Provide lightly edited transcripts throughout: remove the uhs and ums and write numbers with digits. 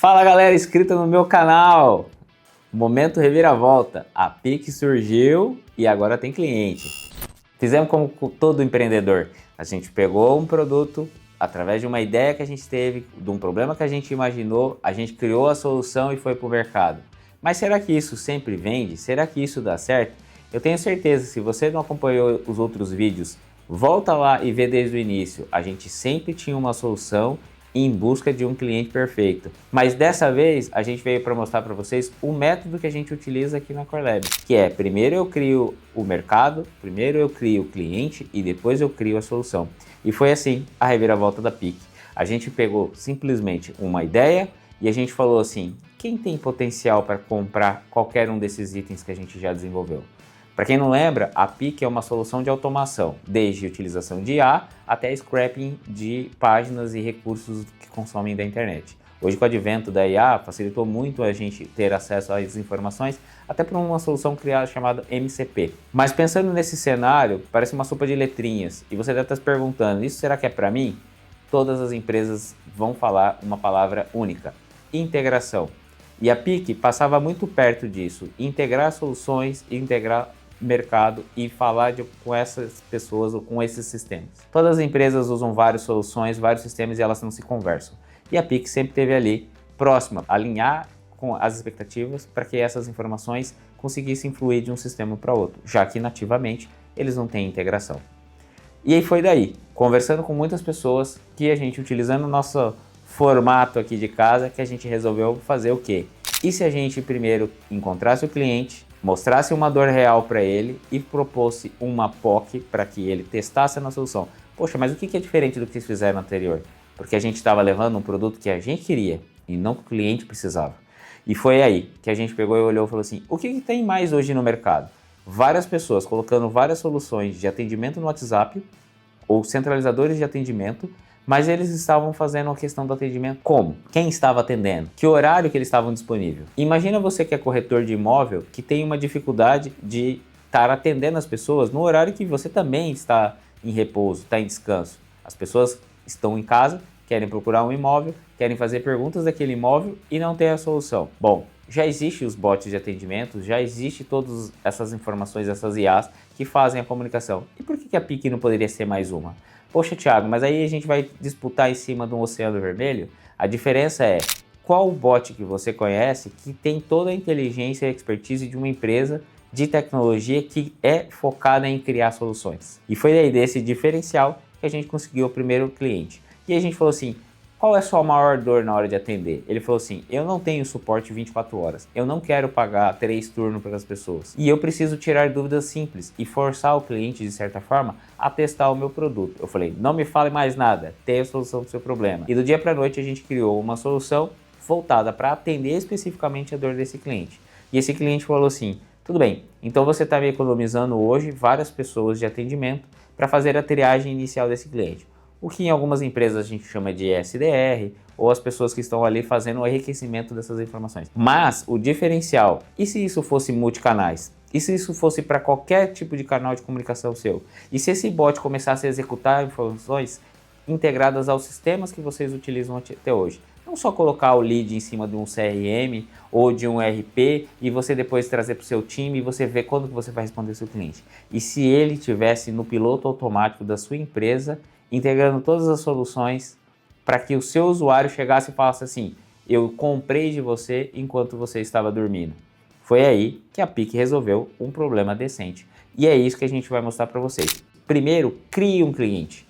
Fala galera inscrita no meu canal, momento reviravolta, a PIC surgiu e agora tem cliente. Fizemos como todo empreendedor, a gente pegou um produto, através de uma ideia que a gente teve, de um problema que a gente imaginou, a gente criou a solução e foi para o mercado. Mas será que isso sempre vende? Será que isso dá certo? Eu tenho certeza, se você não acompanhou os outros vídeos, volta lá e vê desde o início. A gente sempre tinha uma solução em busca de um cliente perfeito. Mas dessa vez a gente veio para mostrar para vocês o método que a gente utiliza aqui na CoreLab, que é primeiro eu crio o mercado, primeiro eu crio o cliente e depois eu crio a solução. E foi assim a reviravolta da PIC. A gente pegou simplesmente uma ideia e a gente falou assim, quem tem potencial para comprar qualquer um desses itens que a gente já desenvolveu? Para quem não lembra, a PIC é uma solução de automação, desde utilização de IA até scrapping de páginas e recursos que consomem da internet. Hoje, com o advento da IA, facilitou muito a gente ter acesso às informações, até por uma solução criada chamada MCP. Mas pensando nesse cenário, parece uma sopa de letrinhas, e você deve estar se perguntando, isso será que é para mim? Todas as empresas vão falar uma palavra única, integração. E a PIC passava muito perto disso, integrar soluções, integrar mercado e falar com essas pessoas ou com esses sistemas. Todas as empresas usam várias soluções, vários sistemas e elas não se conversam. E a PIC sempre esteve ali próxima, alinhar com as expectativas para que essas informações conseguissem fluir de um sistema para outro, já que nativamente eles não têm integração. E aí foi daí, conversando com muitas pessoas, que a gente, utilizando o nosso formato aqui de casa, que a gente resolveu fazer o quê? E se a gente primeiro encontrasse o cliente, mostrasse uma dor real para ele e propôsse uma POC para que ele testasse a solução. Poxa, mas o que é diferente do que vocês fizeram anterior? Porque a gente estava levando um produto que a gente queria e não que o cliente precisava. E foi aí que a gente pegou e olhou e falou assim, o que tem mais hoje no mercado? Várias pessoas colocando várias soluções de atendimento no WhatsApp ou centralizadores de atendimento, mas eles estavam fazendo uma questão do atendimento como? Quem estava atendendo? Que horário que eles estavam disponível? Imagina você que é corretor de imóvel que tem uma dificuldade de estar atendendo as pessoas no horário que você também está em repouso, está em descanso. As pessoas estão em casa, querem procurar um imóvel, querem fazer perguntas daquele imóvel e não tem a solução. Bom, já existem os bots de atendimento, já existe todas essas informações, essas IAs que fazem a comunicação. E por que a PIC não poderia ser mais uma? Poxa, Thiago, mas aí a gente vai disputar em cima de um oceano vermelho? A diferença é qual bot que você conhece que tem toda a inteligência e expertise de uma empresa de tecnologia que é focada em criar soluções. E foi daí desse diferencial que a gente conseguiu o primeiro cliente. E a gente falou assim, qual é a sua maior dor na hora de atender? Ele falou assim, eu não tenho suporte 24 horas, eu não quero pagar 3 turnos para as pessoas e eu preciso tirar dúvidas simples e forçar o cliente, de certa forma, a testar o meu produto. Eu falei, não me fale mais nada, tenha a solução do seu problema. E do dia para a noite a gente criou uma solução voltada para atender especificamente a dor desse cliente. E esse cliente falou assim, tudo bem, então você está me economizando hoje várias pessoas de atendimento para fazer a triagem inicial desse cliente. O que em algumas empresas a gente chama de SDR, ou as pessoas que estão ali fazendo o enriquecimento dessas informações. Mas o diferencial, e se isso fosse multicanais? E se isso fosse para qualquer tipo de canal de comunicação seu? E se esse bot começasse a executar informações integradas aos sistemas que vocês utilizam até hoje? Não só colocar o lead em cima de um CRM ou de um RP e você depois trazer para o seu time e você ver quando que você vai responder ao seu cliente. E se ele tivesse no piloto automático da sua empresa, integrando todas as soluções para que o seu usuário chegasse e falasse assim, eu comprei de você enquanto você estava dormindo. Foi aí que a PIC resolveu um problema decente. E é isso que a gente vai mostrar para vocês. Primeiro, crie um cliente.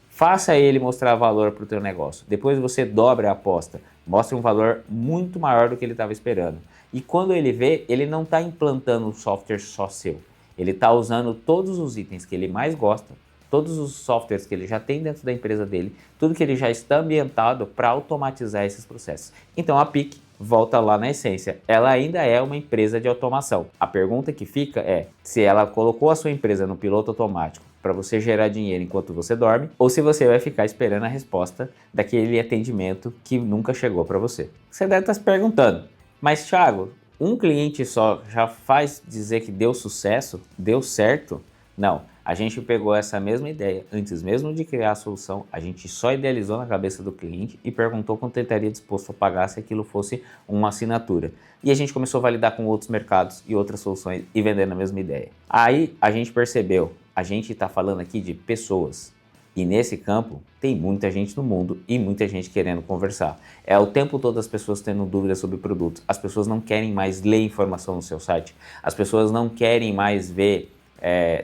Faça ele mostrar valor para o teu negócio. Depois você dobra a aposta. Mostre um valor muito maior do que ele estava esperando. E quando ele vê, ele não está implantando um software só seu. Ele está usando todos os itens que ele mais gosta, todos os softwares que ele já tem dentro da empresa dele, tudo que ele já está ambientado para automatizar esses processos. Então a PIC volta lá na essência, ela ainda é uma empresa de automação. A pergunta que fica é se ela colocou a sua empresa no piloto automático para você gerar dinheiro enquanto você dorme, ou se você vai ficar esperando a resposta daquele atendimento que nunca chegou para você. Você deve estar se perguntando, mas Thiago, um cliente só já faz dizer que deu sucesso, deu certo? Não. A gente pegou essa mesma ideia, antes mesmo de criar a solução, a gente só idealizou na cabeça do cliente e perguntou quanto ele estaria disposto a pagar se aquilo fosse uma assinatura. E a gente começou a validar com outros mercados e outras soluções e vendendo a mesma ideia. Aí a gente percebeu, a gente está falando aqui de pessoas. E nesse campo tem muita gente no mundo e muita gente querendo conversar. É o tempo todo as pessoas tendo dúvidas sobre produtos. As pessoas não querem mais ler informação no seu site. As pessoas não querem mais ver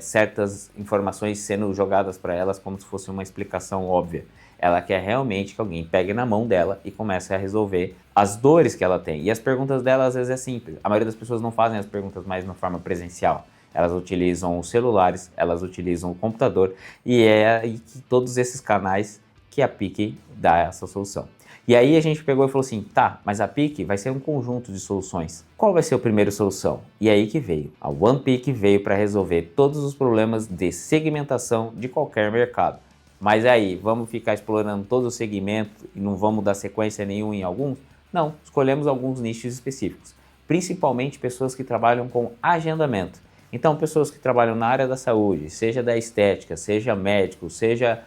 certas informações sendo jogadas para elas como se fosse uma explicação óbvia. Ela quer realmente que alguém pegue na mão dela e comece a resolver as dores que ela tem. E as perguntas dela às vezes é simples. A maioria das pessoas não fazem as perguntas mais na forma presencial. Elas utilizam os celulares, elas utilizam o computador e é aí que todos esses canais que a PIC dá essa solução. E aí a gente pegou e falou assim, tá, mas a PIC vai ser um conjunto de soluções. Qual vai ser a primeira solução? E aí que veio. A OnePIC veio para resolver todos os problemas de segmentação de qualquer mercado. Mas aí, vamos ficar explorando todo o segmento e não vamos dar sequência nenhuma em alguns? Não, escolhemos alguns nichos específicos. Principalmente pessoas que trabalham com agendamento. Então, pessoas que trabalham na área da saúde, seja da estética, seja médicos, seja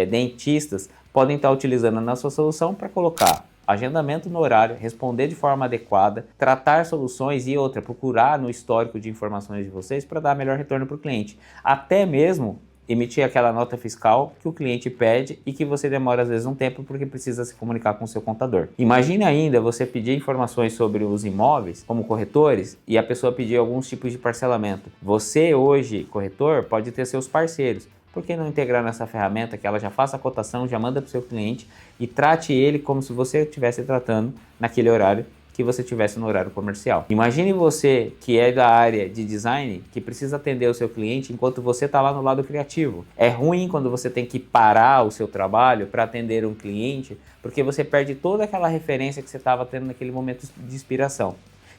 dentistas, podem estar utilizando a nossa solução para colocar agendamento no horário, responder de forma adequada, tratar soluções e outra, procurar no histórico de informações de vocês para dar melhor retorno para o cliente. Até mesmo emitir aquela nota fiscal que o cliente pede e que você demora às vezes um tempo porque precisa se comunicar com o seu contador. Imagine ainda você pedir informações sobre os imóveis como corretores e a pessoa pedir alguns tipos de parcelamento. Você hoje, corretor, pode ter seus parceiros. Por que não integrar nessa ferramenta que ela já faça a cotação, já manda para o seu cliente e trate ele como se você estivesse tratando naquele horário que você estivesse no horário comercial. Imagine você que é da área de design, que precisa atender o seu cliente enquanto você está lá no lado criativo. É ruim quando você tem que parar o seu trabalho para atender um cliente, porque você perde toda aquela referência que você estava tendo naquele momento de inspiração.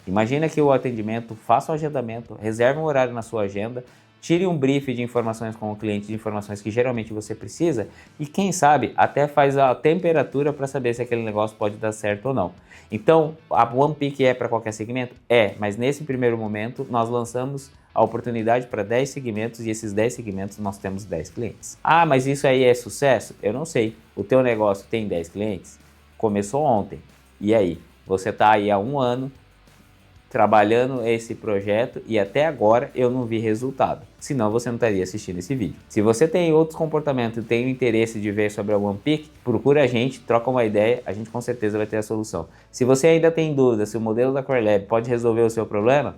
Imagina que o atendimento, faça o agendamento, reserve um horário na sua agenda, tire um brief de informações com o cliente, de informações que geralmente você precisa e quem sabe até faz a temperatura para saber se aquele negócio pode dar certo ou não. Então, a OnePIC é para qualquer segmento? É, mas nesse primeiro momento nós lançamos a oportunidade para 10 segmentos e esses 10 segmentos nós temos 10 clientes. Ah, mas isso aí é sucesso? Eu não sei. O teu negócio tem 10 clientes? Começou ontem. E aí? Você está aí há um ano trabalhando esse projeto e até agora eu não vi resultado, senão você não estaria assistindo esse vídeo. Se você tem outros comportamentos e tem o interesse de ver sobre a OnePIC, procura a gente, troca uma ideia, a gente com certeza vai ter a solução. Se você ainda tem dúvida se o modelo da Core Lab pode resolver o seu problema,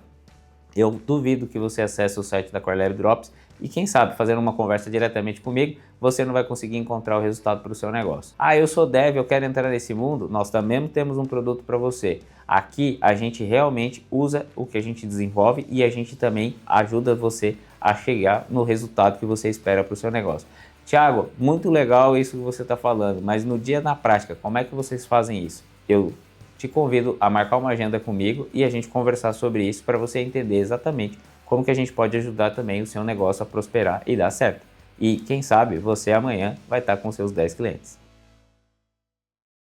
eu duvido que você acesse o site da Core Lab Drops e quem sabe, fazendo uma conversa diretamente comigo, você não vai conseguir encontrar o resultado para o seu negócio. Ah, eu sou dev, eu quero entrar nesse mundo? Nós também temos um produto para você. Aqui a gente realmente usa o que a gente desenvolve e a gente também ajuda você a chegar no resultado que você espera para o seu negócio. Thiago, muito legal isso que você está falando, mas no dia na prática, como é que vocês fazem isso? Eu te convido a marcar uma agenda comigo e a gente conversar sobre isso para você entender exatamente como que a gente pode ajudar também o seu negócio a prosperar e dar certo. E quem sabe você amanhã vai estar com seus 10 clientes.